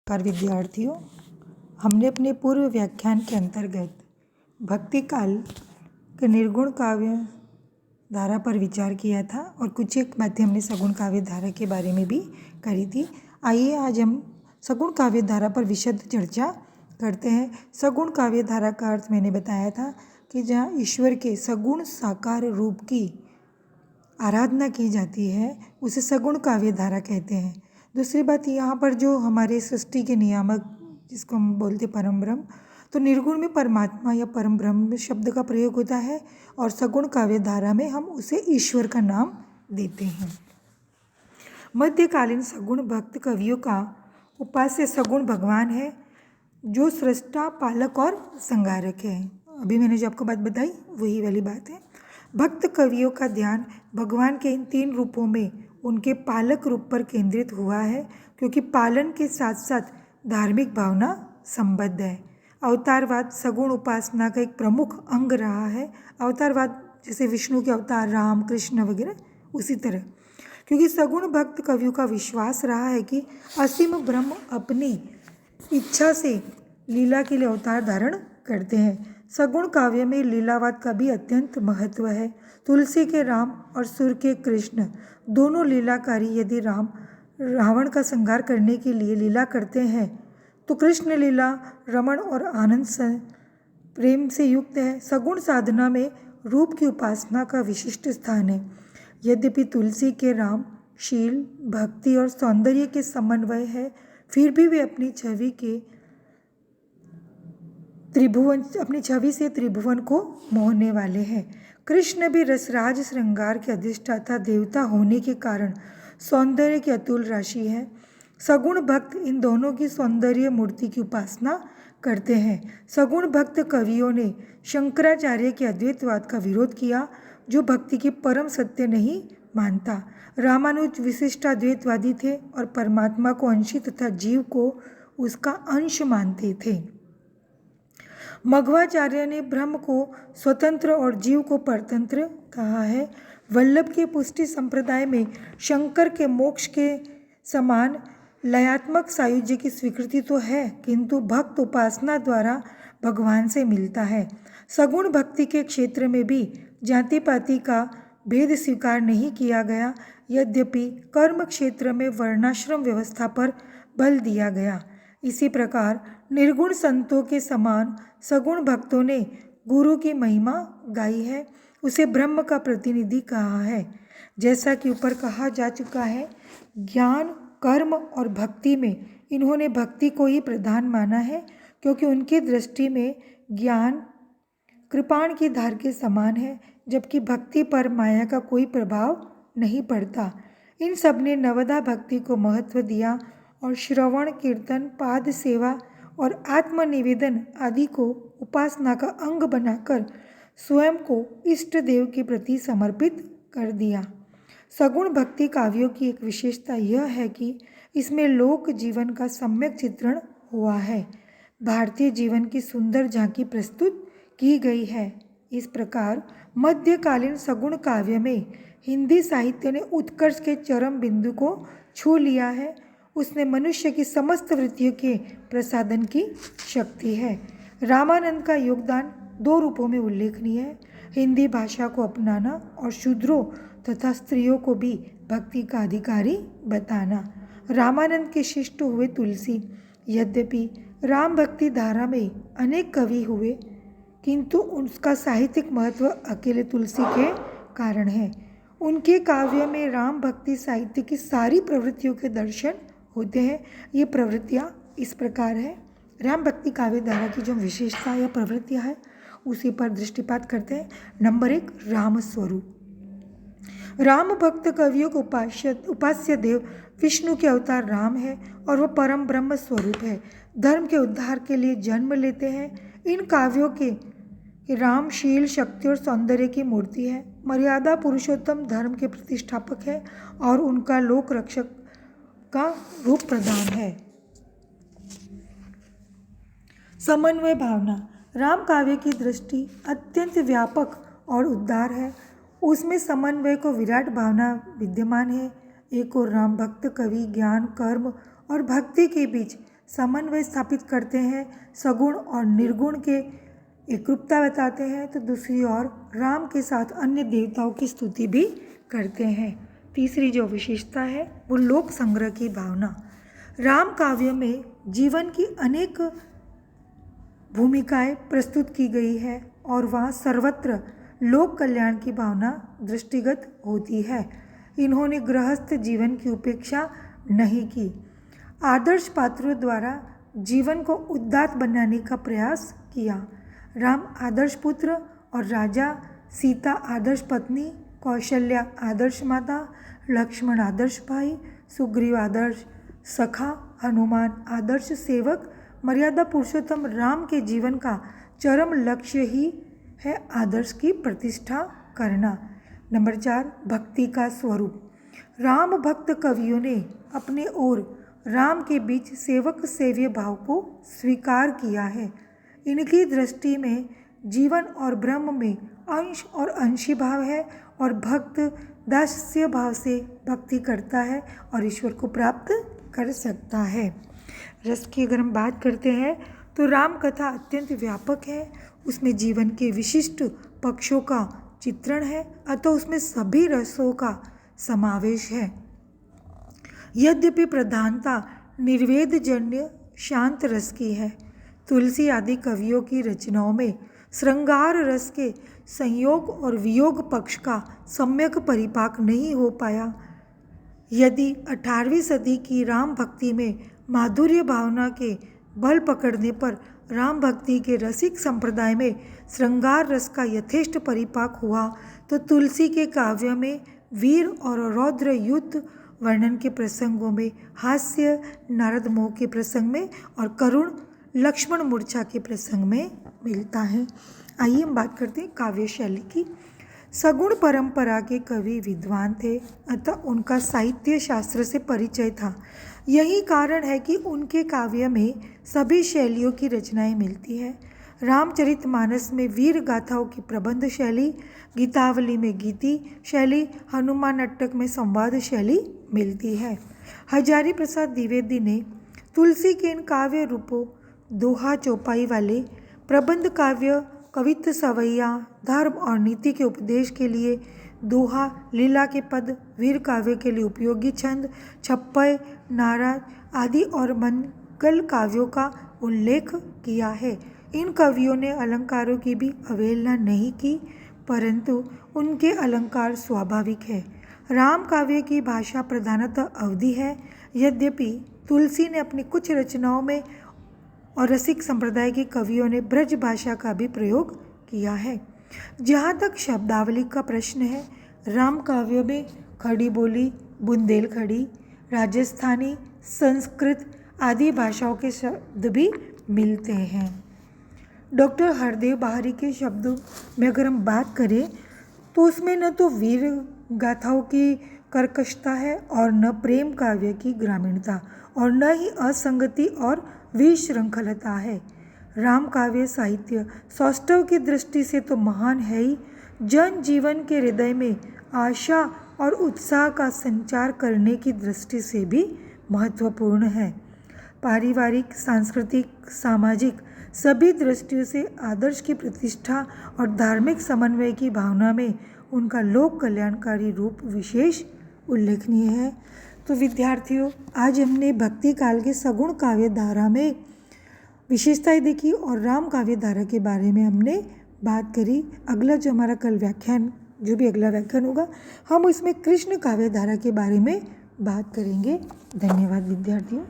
नमस्कार विद्यार्थियों, हमने अपने पूर्व व्याख्यान के अंतर्गत भक्ति काल के निर्गुण काव्य धारा पर विचार किया था और कुछ एक बातें हमने सगुण काव्य धारा के बारे में भी करी थी। आइए आज हम सगुण काव्य धारा पर विशद चर्चा करते हैं। सगुण काव्य धारा का अर्थ मैंने बताया था कि जहाँ ईश्वर के सगुण साकार रूप की आराधना की जाती है उसे सगुण काव्य धारा कहते हैं। दूसरी बात, यहाँ पर जो हमारे सृष्टि के नियामक जिसको हम बोलते परम ब्रह्म, तो निर्गुण में परमात्मा या परम ब्रह्म शब्द का प्रयोग होता है और सगुण काव्य धारा में हम उसे ईश्वर का नाम देते हैं। मध्यकालीन सगुण भक्त कवियों का उपास्य सगुण भगवान है जो सृष्टा, पालक और संहारक है। अभी मैंने जो आपको बात बताई वही वाली बात है। भक्त कवियों का ध्यान भगवान के इन तीन रूपों में उनके पालक रूप पर केंद्रित हुआ है, क्योंकि पालन के साथ साथ धार्मिक भावना संबद्ध है। अवतारवाद सगुण उपासना का एक प्रमुख अंग रहा है। अवतारवाद जैसे विष्णु के अवतार राम, कृष्ण वगैरह, उसी तरह क्योंकि सगुण भक्त कवियों का विश्वास रहा है कि असीम ब्रह्म अपनी इच्छा से लीला के लिए अवतार धारण करते हैं। सगुण काव्य में लीलावाद का भी अत्यंत महत्व है। तुलसी के राम और सुर के कृष्ण दोनों लीलाकारी यदि रावण का संहार करने के लिए लीला करते हैं तो कृष्ण लीला रमण और आनंद से प्रेम से युक्त है। सगुण साधना में रूप की उपासना का विशिष्ट स्थान है। यद्यपि तुलसी के राम शील, भक्ति और सौंदर्य के समन्वय है, फिर भी वे अपनी छवि से त्रिभुवन को मोहने वाले हैं। कृष्ण भी रसराज श्रृंगार के अधिष्ठाता देवता होने के कारण सौंदर्य की अतुल राशि है। सगुण भक्त इन दोनों की सौंदर्य मूर्ति की उपासना करते हैं। सगुण भक्त कवियों ने शंकराचार्य के अद्वैतवाद का विरोध किया, जो भक्ति की परम सत्य नहीं मानता। रामानुज विशिष्टाद्वैतवादी थे और परमात्मा को अंशी तथा जीव को उसका अंश मानते थे। मध्वाचार्य ने ब्रह्म को स्वतंत्र और जीव को परतंत्र कहा है। वल्लभ के पुष्टि संप्रदाय में शंकर के मोक्ष के समान लयात्मक सायुज्य की स्वीकृति तो है, किंतु भक्त उपासना द्वारा भगवान से मिलता है। सगुण भक्ति के क्षेत्र में भी जाति पाति का भेद स्वीकार नहीं किया गया, यद्यपि कर्म क्षेत्र में वर्णाश्रम व्यवस्था पर बल दिया गया। इसी प्रकार निर्गुण संतों के समान सगुण भक्तों ने गुरु की महिमा गाई है, उसे ब्रह्म का प्रतिनिधि कहा है। जैसा कि ऊपर कहा जा चुका है, ज्ञान, कर्म और भक्ति में इन्होंने भक्ति को ही प्रधान माना है, क्योंकि उनकी दृष्टि में ज्ञान कृपाण की धार के समान है, जबकि भक्ति पर माया का कोई प्रभाव नहीं पड़ता। इन सब ने नवदा भक्ति को महत्व दिया और श्रवण, कीर्तन, पाद सेवा और आत्मनिवेदन आदि को उपासना का अंग बनाकर स्वयं को इष्ट देव के प्रति समर्पित कर दिया। सगुण भक्ति काव्यों की एक विशेषता यह है कि इसमें लोक जीवन का सम्यक चित्रण हुआ है। भारतीय जीवन की सुंदर झांकी प्रस्तुत की गई है। इस प्रकार मध्यकालीन सगुण काव्य में हिंदी साहित्य ने उत्कर्ष के चरम बिंदु को छू लिया है। उसने मनुष्य की समस्त वृत्तियों के प्रसादन की शक्ति है। रामानंद का योगदान दो रूपों में उल्लेखनीय है: हिंदी भाषा को अपनाना और शूद्रों तथा स्त्रियों को भी भक्ति का अधिकारी बताना। रामानंद के शिष्य हुए तुलसी। यद्यपि राम भक्ति धारा में अनेक कवि हुए, किंतु उसका साहित्यिक महत्व अकेले तुलसी के कारण है। उनके काव्य में राम भक्ति साहित्य की सारी प्रवृत्तियों के दर्शन होते हैं। ये प्रवृत्तियाँ इस प्रकार है। राम भक्ति काव्य धारा की जो विशेषता या प्रवृत्तियाँ है उसी पर दृष्टिपात करते हैं। नंबर 1, राम स्वरूप। राम भक्त कवियों को उपास्य देव विष्णु के अवतार राम है और वह परम ब्रह्म स्वरूप है। धर्म के उद्धार के लिए जन्म लेते हैं। इन काव्यों के राम शील, शक्ति और सौंदर्य की मूर्ति है। मर्यादा पुरुषोत्तम धर्म के प्रतिष्ठापक है और उनका लोक रक्षक का रूप प्रदान है। समन्वय भावना। राम काव्य की दृष्टि अत्यंत व्यापक और उदार है। उसमें समन्वय को विराट भावना विद्यमान है। एक और राम भक्त कवि ज्ञान, कर्म और भक्ति के बीच समन्वय स्थापित करते हैं, सगुण और निर्गुण के एकरूपता बताते हैं, तो दूसरी ओर राम के साथ अन्य देवताओं की स्तुति भी करते हैं। तीसरी जो विशेषता है वो लोक संग्रह की भावना। राम काव्य में जीवन की अनेक भूमिकाएं प्रस्तुत की गई है और वहाँ सर्वत्र लोक कल्याण की भावना दृष्टिगत होती है। इन्होंने गृहस्थ जीवन की उपेक्षा नहीं की। आदर्श पात्रों द्वारा जीवन को उदात्त बनाने का प्रयास किया। राम आदर्श पुत्र और राजा, सीता आदर्श पत्नी, कौशल्या आदर्श माता, लक्ष्मण आदर्श भाई, सुग्रीव आदर्श सखा, हनुमान आदर्श सेवक, मर्यादा पुरुषोत्तम राम के जीवन का चरम लक्ष्य ही है आदर्श की प्रतिष्ठा करना। नंबर 4, भक्ति का स्वरूप। राम भक्त कवियों ने अपने और राम के बीच सेवक सेव्य भाव को स्वीकार किया है। इनकी दृष्टि में जीवन और ब्रह्म में अंश और अंशी भाव है और भक्त दास्य भाव से भक्ति करता है और ईश्वर को प्राप्त कर सकता है। रस की अगर हम बात करते हैं तो राम कथा अत्यंत व्यापक है। उसमें जीवन के विशिष्ट पक्षों का चित्रण है, अतः उसमें सभी रसों का समावेश है। यद्यपि प्रधानता निर्वेदजन्य शांत रस की है, तुलसी आदि कवियों की रचनाओं में श्रृंगार रस के संयोग और वियोग पक्ष का सम्यक परिपाक नहीं हो पाया। यदि 18वीं सदी की राम भक्ति में माधुर्य भावना के बल पकड़ने पर राम भक्ति के रसिक संप्रदाय में श्रृंगार रस का यथेष्ट परिपाक हुआ, तो तुलसी के काव्य में वीर और रौद्र युद्ध वर्णन के प्रसंगों में हास्य, नारद मोह के प्रसंग में और करुण लक्ष्मण मूर्छा के प्रसंग में मिलता है। आइए हम बात करते हैं काव्य शैली की। सगुण परंपरा के कवि विद्वान थे, अतः उनका साहित्य शास्त्र से परिचय था। यही कारण है कि उनके काव्य में सभी शैलियों की रचनाएं मिलती है। रामचरितमानस में वीर गाथाओं की प्रबंध शैली, गीतावली में गीति शैली, हनुमान अट्टक में संवाद शैली मिलती है। हजारी प्रसाद द्विवेदी ने तुलसी के इन काव्य रूपों दोहा चौपाई वाले प्रबंध काव्य, कवित्व सवैया, धर्म और नीति के उपदेश के लिए दोहा, लीला के पद, वीर काव्य के लिए उपयोगी छंद, छप्पय, नाराज आदि और मंगल काव्यों का उल्लेख किया है। इन कवियों ने अलंकारों की भी अवहेलना नहीं की, परंतु उनके अलंकार स्वाभाविक है। राम काव्य की भाषा प्रधानतः अवधी है, यद्यपि तुलसी ने अपनी कुछ रचनाओं में और रसिक संप्रदाय के कवियों ने ब्रज भाषा का भी प्रयोग किया है। जहाँ तक शब्दावली का प्रश्न है, राम काव्य में खड़ी बोली, बुंदेलखंडी, राजस्थानी, संस्कृत आदि भाषाओं के शब्द भी मिलते हैं। डॉक्टर हरदेव बहारी के शब्दों में अगर हम बात करें तो उसमें न तो वीर गाथाओं की कर्कशता है और न प्रेम काव्य की ग्रामीणता और न ही असंगति और विशृंखलता है। राम काव्य साहित्य सौष्ठव की दृष्टि से तो महान है ही, जन जीवन के हृदय में आशा और उत्साह का संचार करने की दृष्टि से भी महत्वपूर्ण है। पारिवारिक, सांस्कृतिक, सामाजिक सभी दृष्टियों से आदर्श की प्रतिष्ठा और धार्मिक समन्वय की भावना में उनका लोक कल्याणकारी रूप विशेष उल्लेखनीय है। तो विद्यार्थियों, आज हमने भक्ति काल के सगुण काव्य धारा में विशेषताएं देखी और राम काव्य धारा के बारे में हमने बात करी। अगला जो हमारा कल व्याख्यान, जो भी अगला व्याख्यान होगा, हम इसमें कृष्ण काव्य धारा के बारे में बात करेंगे। धन्यवाद विद्यार्थियों।